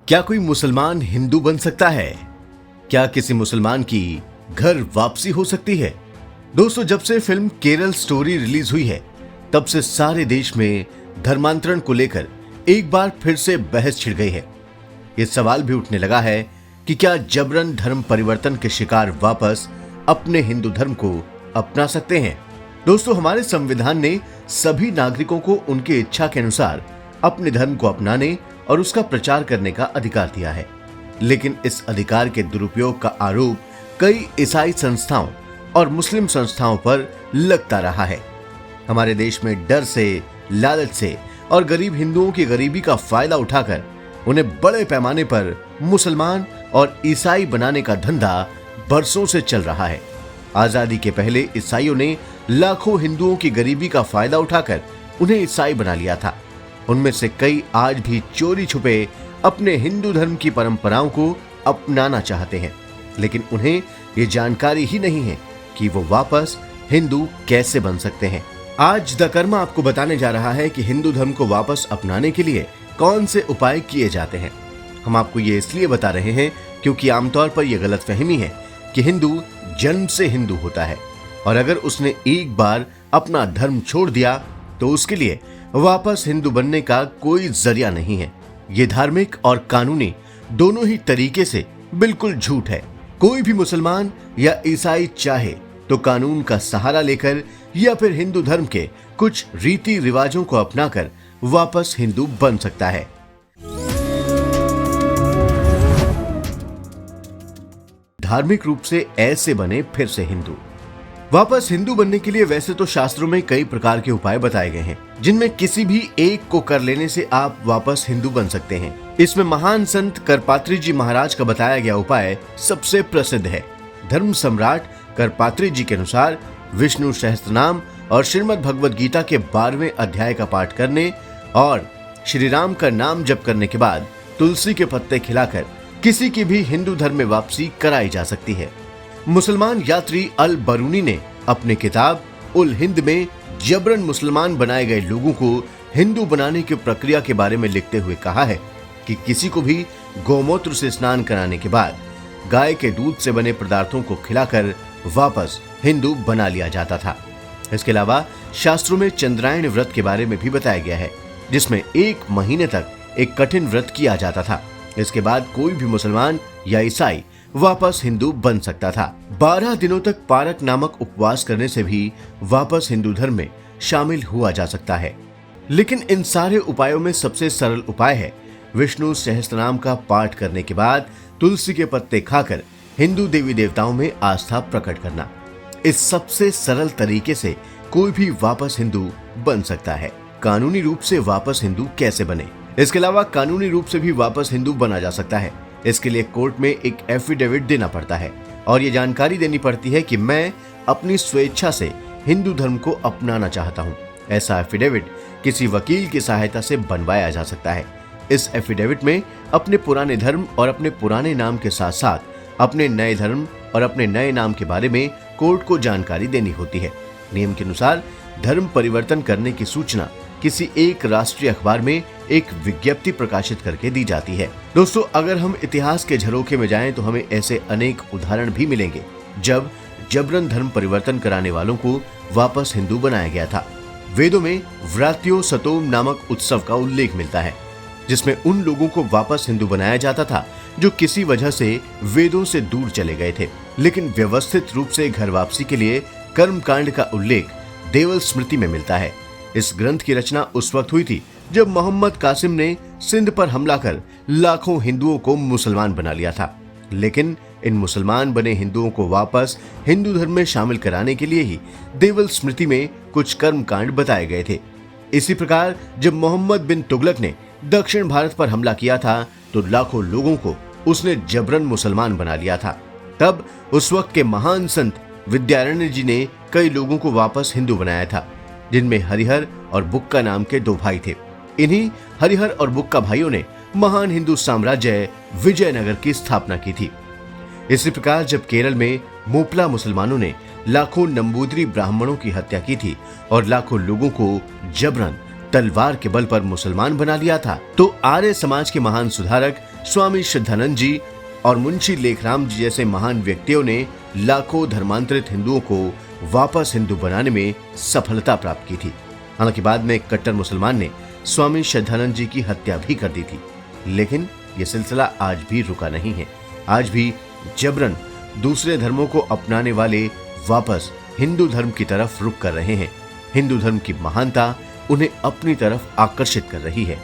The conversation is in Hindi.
क्या कोई मुसलमान हिंदू बन सकता है? क्या किसी मुसलमान की घर वापसी हो सकती है? दोस्तों, जब से फिल्म केरल स्टोरी रिलीज हुई है, तब से सारे देश में धर्मांतरण को लेकर एक बार फिर से बहस छिड़ गई है। ये सवाल भी उठने लगा है कि क्या जबरन धर्म परिवर्तन के शिकार वापस अपने हिंदू धर्म को अपना सकते हैं? दोस्तों, हमारे संविधान ने सभी नागरिकों को उनकी इच्छा के अनुसार अपने धर्म को अपनाने और उसका प्रचार करने का अधिकार दिया है। लेकिन इस अधिकार के दुरुपयोग का आरोप कई ईसाई संस्थाओं और मुस्लिम संस्थाओं पर लगता रहा है। हमारे देश में डर से, लालच से और गरीब हिंदुओं की गरीबी का फायदा उठाकर उन्हें बड़े पैमाने पर मुसलमान और ईसाई बनाने का धंधा बरसों से चल रहा है। आजादी के पहले ईसाइयों ने लाखों हिंदुओं की गरीबी का फायदा उठाकर उन्हें ईसाई बना लिया था। उनमें से कई आज भी चोरी छुपे अपने हिंदू धर्म की परंपराओं को अपनाना चाहते हैं, लेकिन उन्हें ये जानकारी ही नहीं है कि वो वापस हिंदू कैसे बन सकते हैं। आज द कर्मा आपको बताने जा रहा है कि हिंदू धर्म को वापस अपनाने के लिए कौन से उपाय किए जाते हैं। हम आपको ये इसलिए बता रहे हैं क्योंकि आमतौर पर यह गलतफहमी है कि हिंदू जन्म से हिंदू होता है और अगर उसने एक बार अपना धर्म छोड़ दिया तो उसके लिए वापस हिंदू बनने का कोई जरिया नहीं है। ये धार्मिक और कानूनी दोनों ही तरीके से बिल्कुल झूठ है। कोई भी मुसलमान या ईसाई चाहे तो कानून का सहारा लेकर या फिर हिंदू धर्म के कुछ रीति रिवाजों को अपनाकर वापस हिंदू बन सकता है। धार्मिक रूप से ऐसे बने फिर से हिंदू। वापस हिंदू बनने के लिए वैसे तो शास्त्रों में कई प्रकार के उपाय बताए गए हैं, जिनमें किसी भी एक को कर लेने से आप वापस हिंदू बन सकते हैं। इसमें महान संत करपात्री जी महाराज का बताया गया उपाय सबसे प्रसिद्ध है। धर्म सम्राट करपात्री जी के अनुसार विष्णु सहस्त्रनाम और श्रीमद् भगवद गीता के 12वें अध्याय का पाठ करने और श्री राम का नाम जप करने के बाद तुलसी के पत्ते खिलाकर किसी की भी हिंदू धर्म में वापसी कराई जा सकती है। मुसलमान यात्री अल बरूनी ने अपने किताब उल हिंद में जबरन मुसलमान बनाए गए लोगों को हिंदू बनाने की प्रक्रिया के बारे में लिखते हुए कहा है कि किसी को भी गौमूत्र से स्नान कराने के बाद गाय के दूध से बने पदार्थों को खिलाकर वापस हिंदू बना लिया जाता था। इसके अलावा शास्त्रों में चंद्रायण व्रत के बारे में भी बताया गया है, जिसमें 1 महीने तक एक कठिन व्रत किया जाता था। इसके बाद कोई भी मुसलमान या ईसाई वापस हिंदू बन सकता था। 12 दिनों तक पारक नामक उपवास करने से भी वापस हिंदू धर्म में शामिल हुआ जा सकता है। लेकिन इन सारे उपायों में सबसे सरल उपाय है विष्णु सहस्त्रनाम का पाठ करने के बाद तुलसी के पत्ते खाकर हिंदू देवी देवताओं में आस्था प्रकट करना। इस सबसे सरल तरीके से कोई भी वापस हिंदू बन सकता है। कानूनी रूप से वापस हिंदू कैसे बने? इसके अलावा कानूनी रूप से भी वापस हिंदू बना जा सकता है। इसके लिए कोर्ट में एक एफिडेविट देना पड़ता है और ये जानकारी देनी पड़ती है कि मैं अपनी स्वेच्छा से हिंदू धर्म को अपनाना चाहता हूँ। ऐसा एफिडेविट किसी वकील की सहायता से बनवाया जा सकता है। इस एफिडेविट में अपने पुराने धर्म और अपने पुराने नाम के साथ साथ अपने नए धर्म और अपने नए नाम के बारे में कोर्ट को जानकारी देनी होती है। नियम के अनुसार धर्म परिवर्तन करने की सूचना किसी एक राष्ट्रीय अखबार में एक विज्ञप्ति प्रकाशित करके दी जाती है। दोस्तों, अगर हम इतिहास के झरोखे में जाएं तो हमें ऐसे अनेक उदाहरण भी मिलेंगे जब जबरन धर्म परिवर्तन कराने वालों को वापस हिंदू बनाया गया था। वेदों में व्रात्योत्सव नामक उत्सव का उल्लेख मिलता है, जिसमें उन लोगों को वापस हिंदू बनाया जाता था जो किसी वजह से वेदों से दूर चले गए थे। लेकिन व्यवस्थित रूप से घर वापसी के लिए कर्मकांड का उल्लेख देवल स्मृति में मिलता है। इस ग्रंथ की रचना उस वक्त हुई थी जब मोहम्मद कासिम ने सिंध पर हमला कर लाखों हिंदुओं को मुसलमान बना लिया था। लेकिन इन मुसलमान बने हिंदुओं को वापस हिंदू धर्म में शामिल कराने के लिए ही देवल स्मृति में कुछ कर्मकांड बताए गए थे। इसी प्रकार जब मोहम्मद बिन तुगलक ने दक्षिण भारत पर हमला किया था तो लाखों लोगों को उसने जबरन मुसलमान बना लिया था। तब उस वक्त के महान संत विद्यारण्य जी ने कई लोगों को वापस हिंदू बनाया था, जिनमें हरिहर और बुक्का नाम के 2 भाई थे। इन्हीं हरिहर और बुक्का भाइयों ने महान हिंदू साम्राज्य विजयनगर की स्थापना की थी। इसी प्रकार जब केरल में मोपला मुसलमानों ने लाखों नंबूदरी ब्राह्मणों की हत्या की थी और लाखों लोगों को जबरन तलवार के बल पर मुसलमान बना लिया था, तो आर्य समाज के महान सुधारक स्वामी श्रद्धानंद जी और मुंशी लेखराम जी जैसे महान व्यक्तियों ने लाखों धर्मांतरित हिंदुओं को वापस हिंदू बनाने में सफलता प्राप्त की थी। हालांकि बाद में एक कट्टर मुसलमान ने स्वामी श्रद्धानंद जी की हत्या भी कर दी थी, लेकिन यह सिलसिला आज भी रुका नहीं है। आज भी जबरन दूसरे धर्मों को अपनाने वाले वापस हिंदू धर्म की तरफ रुख कर रहे हैं। हिंदू धर्म की महानता उन्हें अपनी तरफ आकर्षित कर रही है।